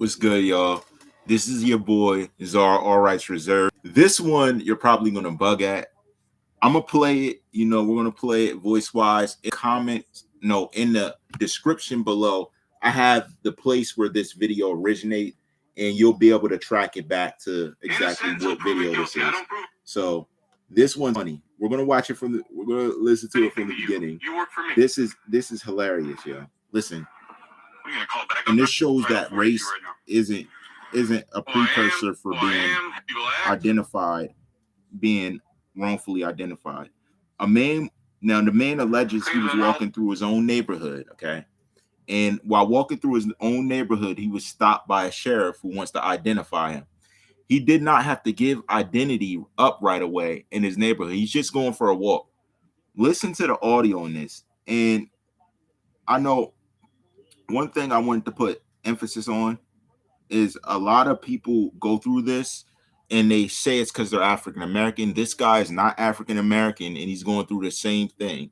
What's good, y'all? This is your boy, TheCzarr, All Rights Reserved. This one you're probably going to bug at. I'm going to play it. We're going to play it voice-wise. In comments, in the description below, I have the place where this video originated, and you'll be able to track it back to exactly what video this is. So this one's funny. We're going to watch it we're going to listen to it from the beginning. You work for me. This is hilarious, yo. Listen. And this shows that race isn't a precursor for being wrongfully identified. The man alleges he was walking through his own neighborhood, okay? And while walking through his own neighborhood, he was stopped by a sheriff who wants to identify him. He did not have to give identity up right away in his neighborhood. He's just going for a walk. Listen to the audio on this. And I know one thing I wanted to put emphasis on is a lot of people go through this and they say it's because they're African American. This guy is not African American and he's going through the same thing.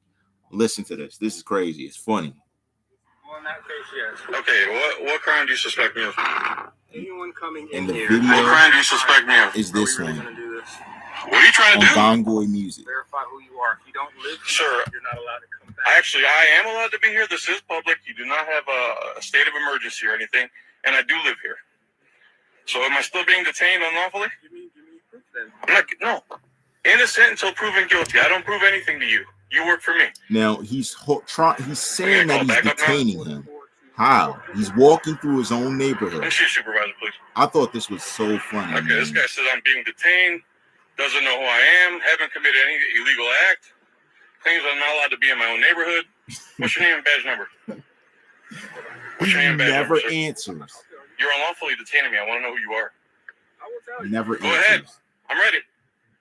Listen to this. This is crazy. It's funny. Well, in that case, yes. Okay, what crime do you suspect me of? Anyone coming in the here. Video what crime do you suspect me of? Is this really one? Do this? What are you trying to do? Gonguimusic. Verify who you are. If you don't live here, you're not allowed to come back. Actually, I am allowed to be here. This is public. You do not have a state of emergency or anything, and I do live here. So am I still being detained unlawfully? Give me proof then. I'm not, no. Innocent until proven guilty. I don't prove anything to you. You work for me. Now, he's saying that he's detaining him. How? He's walking through his own neighborhood. Let me see your supervisor, please. I thought this was so funny. Okay, this guy says I'm being detained, doesn't know who I am, haven't committed any illegal act, claims I'm not allowed to be in my own neighborhood. What's your name and badge number? What's your name and badge never number, answers. You're unlawfully detaining me. I want to know who you are. I will tell you. Never Go answers. ahead. I'm ready.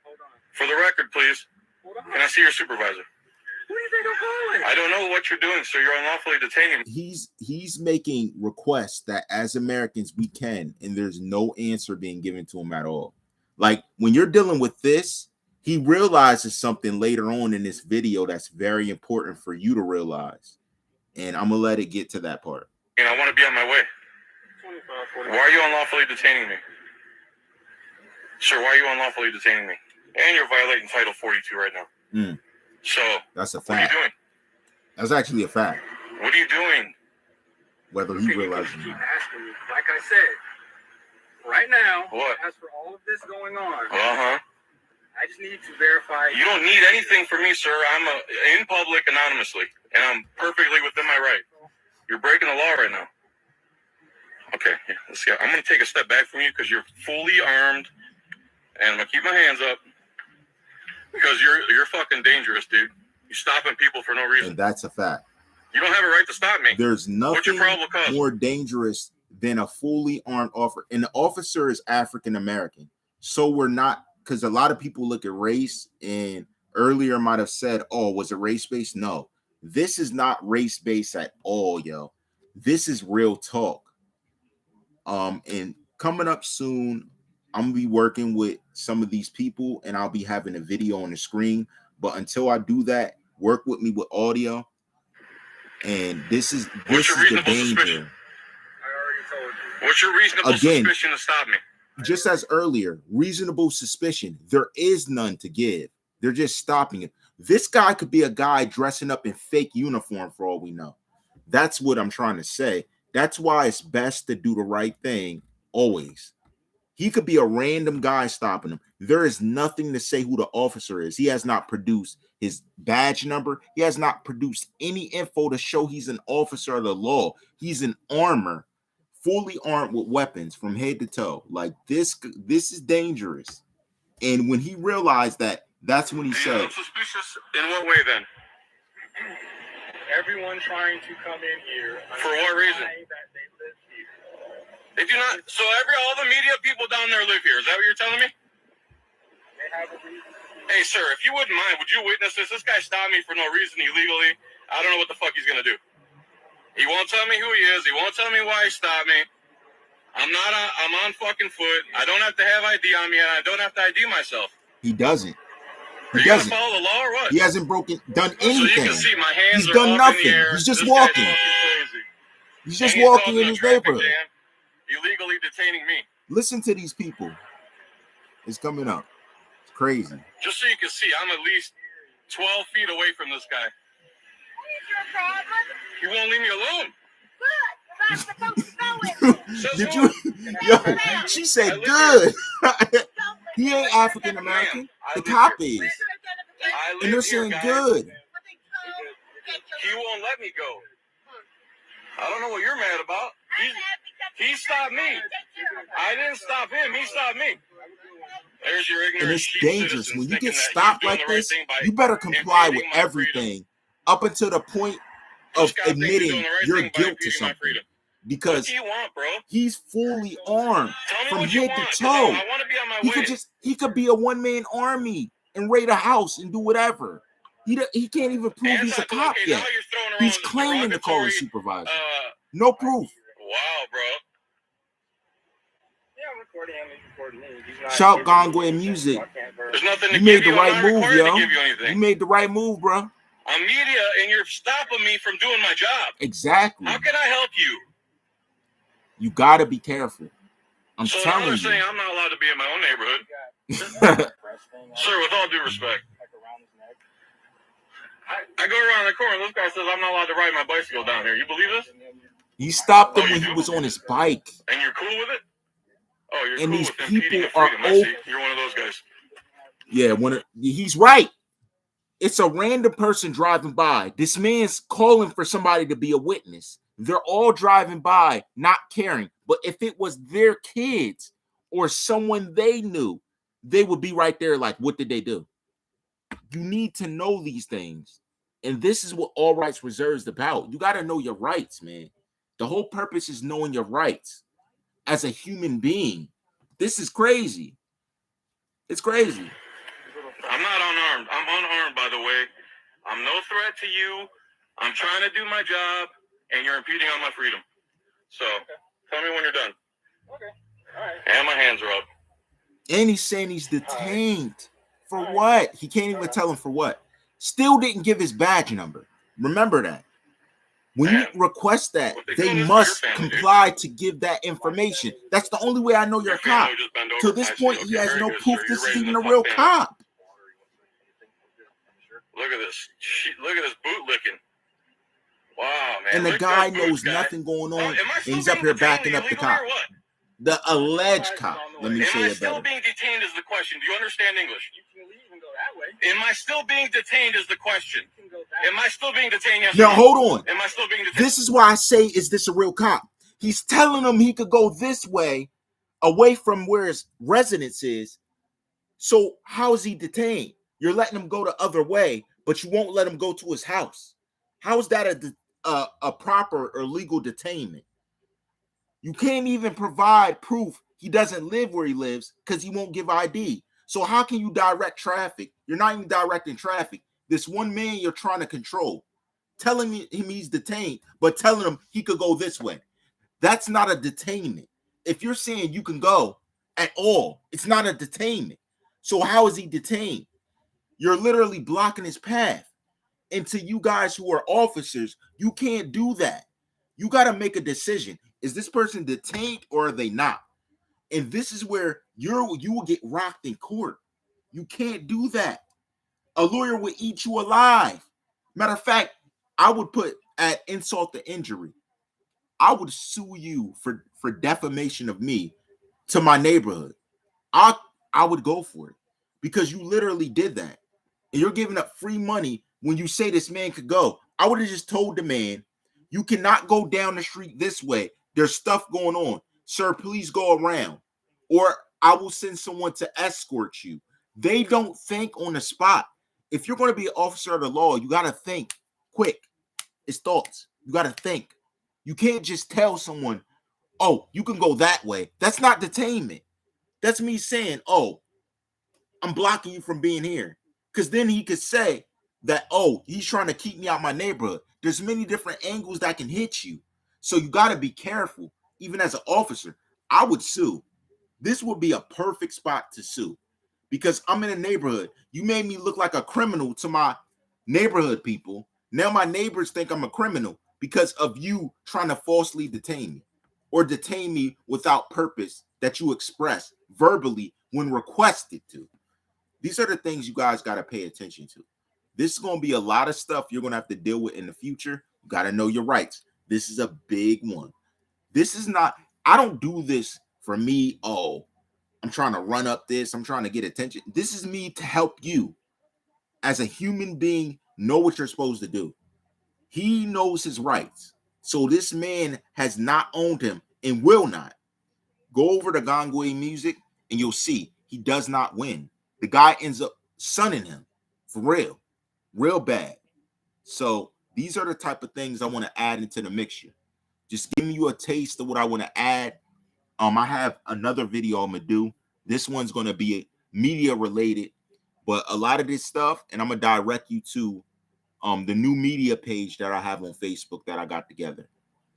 Hold on. For the record, please. Hold on. Can I see your supervisor? Who do you think I'm calling? I don't know what you're doing, so you're unlawfully detaining me. He's making requests that as Americans we can, and there's no answer being given to him at all. Like when you're dealing with this, he realizes something later on in this video that's very important for you to realize. And I'm gonna let it get to that part. And I want to be on my way. Why are you unlawfully detaining me? Sir, why are you unlawfully detaining me? And you're violating Title 42 right now. So that's a fact. What are you doing? That's actually a fact. What are you doing? Whether he realizes it. Asking me, like I said, right now, as for all of this going on, I just need to verify. You don't need anything from me, sir. I'm in public anonymously, and I'm perfectly within my right. You're breaking the law right now. Okay, yeah, let's see. I'm going to take a step back from you because you're fully armed, and I'm going to keep my hands up because you're fucking dangerous, dude. You're stopping people for no reason. And that's a fact. You don't have a right to stop me. There's nothing more dangerous than a fully armed officer. And the officer is African American. So we're not, because a lot of people look at race and earlier might have said, oh, was it race-based? No, this is not race-based at all, yo. This is real talk. And coming up soon, I'm gonna be working with some of these people and I'll be having a video on the screen. But until I do that, work with me with audio. And this is the danger. Suspicion? I already told you. What's your reasonable suspicion to stop me? Just as earlier, reasonable suspicion. There is none to give. They're just stopping it. This guy could be a guy dressing up in fake uniform for all we know. That's what I'm trying to say. That's why it's best to do the right thing always. He could be a random guy stopping him. There is nothing to say who the officer is. He has not produced his badge number. He has not produced any info to show he's an officer of the law. He's in armor, fully armed with weapons from head to toe. Like this is dangerous. And when he realized that, that's when he said, suspicious in what way then? Everyone trying to come in here. For what reason? That they live here. They do not. So all the media people down there live here. Is that what you're telling me? They have a reason. Hey, sir, if you wouldn't mind, would you witness this? This guy stopped me for no reason illegally. I don't know what the fuck he's gonna do. He won't tell me who he is. He won't tell me why he stopped me. I'm on fucking foot. I don't have to have ID on me, and I don't have to ID myself. He doesn't. Are you gonna follow the law or what? He hasn't done anything. So you can see my hands He's done nothing. In the air. He's just walking. He's just walking in his neighborhood. illegally detaining me. Listen to these people. It's coming up. It's crazy. Just so you can see, I'm at least 12 feet away from this guy. He won't leave me alone. Did you? Yo, she said good. He ain't African American. The cop is. And they're saying good. He won't let me go. I don't know what you're mad about. He stopped me. I didn't stop him. He stopped me. There's your ignorant. And it's dangerous when you get stopped like this. You better comply with everything up until the point of admitting your guilt to something. Because he's fully armed from head to toe. He could be a one-man army and raid a house and do whatever. He can't even prove he's a cop yet. He's claiming to call his supervisor. No proof. Wow, bro. Shout Gonguimusic. You made the right move, yo. You made the right move, bro. I'm media, and you're stopping me from doing my job. Exactly. How can I help you? You gotta be careful. I'm telling you. So saying I'm not allowed to be in my own neighborhood. Sir, with all due respect. I go around the corner. This guy says I'm not allowed to ride my bicycle down here. You believe this? You stopped him when he was on his bike. And you're cool with it? Oh, you're and cool these with people are You're one of those guys. Yeah, he's right. It's a random person driving by. This man's calling for somebody to be a witness. They're all driving by, not caring. But if it was their kids or someone they knew, they would be right there like, what did they do? You need to know these things. And this is what All Rights Reserved is about. You got to know your rights, man. The whole purpose is knowing your rights as a human being. This is crazy. It's crazy. I'm not unarmed. I'm unarmed, by the way. I'm no threat to you. I'm trying to do my job, and you're impeding on my freedom. So, tell me when you're done. Okay. All right. And my hands are up. And he's saying he's detained. For what? He can't even tell him for what. Still didn't give his badge number. Remember that. When you request that, they must comply to give that information. That's the only way I know you're a cop. To this point, he has no proof this is even a real cop. Look at this. Look at this boot licking. Wow, man. And the guy knows nothing going on, and he's up here backing up the cop. The alleged cop. Let me say it better. Am I still being detained is the question. Do you understand English? You can leave and go that way. Am I still being detained is the question. Am I still being detained? Yes. Now, hold on. Am I still being detained? This is why I say, is this a real cop? He's telling him he could go this way, away from where his residence is. So how is he detained? You're letting him go the other way, but you won't let him go to his house. How is that a proper or legal detainment? You can't even provide proof he doesn't live where he lives because he won't give ID. So how can you direct traffic? You're not even directing traffic. This one man you're trying to control, telling him he's detained, but telling him he could go this way. That's not a detainment. If you're saying you can go at all, it's not a detainment. So how is he detained? You're literally blocking his path. And to you guys who are officers, you can't do that. You got to make a decision. Is this person detained or are they not? And this is where you will get rocked in court. You can't do that. A lawyer would eat you alive. Matter of fact, I would put at insult to injury. I would sue you for defamation of me to my neighborhood. I would go for it because you literally did that. And you're giving up free money when you say this man could go. I would have just told the man, you cannot go down the street this way. There's stuff going on. Sir, please go around. Or I will send someone to escort you. They don't think on the spot. If you're going to be an officer of the law, you got to think quick. It's thoughts. You got to think. You can't just tell someone, oh, you can go that way. That's not detainment. That's me saying, oh, I'm blocking you from being here. Because then he could say that, oh, he's trying to keep me out my neighborhood. There's many different angles that can hit you. So you got to be careful. Even as an officer, I would sue. This would be a perfect spot to sue. Because I'm in a neighborhood. You made me look like a criminal to my neighborhood people. Now my neighbors think I'm a criminal because of you trying to falsely detain me. or detain me without purpose that you express verbally when requested to. These are the things you guys got to pay attention to. This is going to be a lot of stuff you're going to have to deal with in the future. You got to know your rights. This is a big one. This is not, I don't do this for me. Oh, I'm trying to run up this. I'm trying to get attention. This is me to help you as a human being know what you're supposed to do. He knows his rights. So this man has not owned him and will not. Go over to Gonguimusic and you'll see he does not win. The guy ends up sunning him for real bad. So these are the type of things I want to add into the mixture. Just giving you a taste of what I want to add. I have another video I'm gonna do. This one's gonna be media related, but a lot of this stuff, and I'm gonna direct you to the new media page that I have on Facebook that I got together.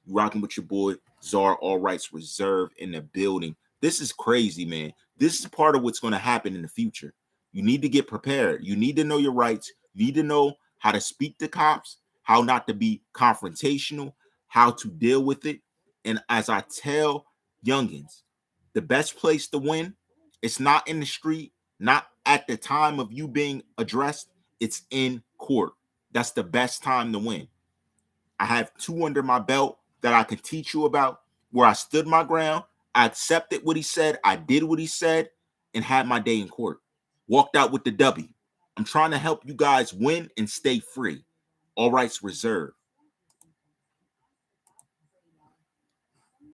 Rocking with your boy TheCzarr, all rights reserved in the building. This is crazy, man. This is part of what's going to happen in the future. You need to get prepared. You need to know your rights. You need to know how to speak to cops, how not to be confrontational, how to deal with it. And as I tell youngins, the best place to win, it's not in the street, not at the time of you being addressed, it's in court. That's the best time to win. I have 2 under my belt that I can teach you about where I stood my ground. I accepted what he said. I did what he said and had my day in court. Walked out with the W. I'm trying to help you guys win and stay free. All rights reserved.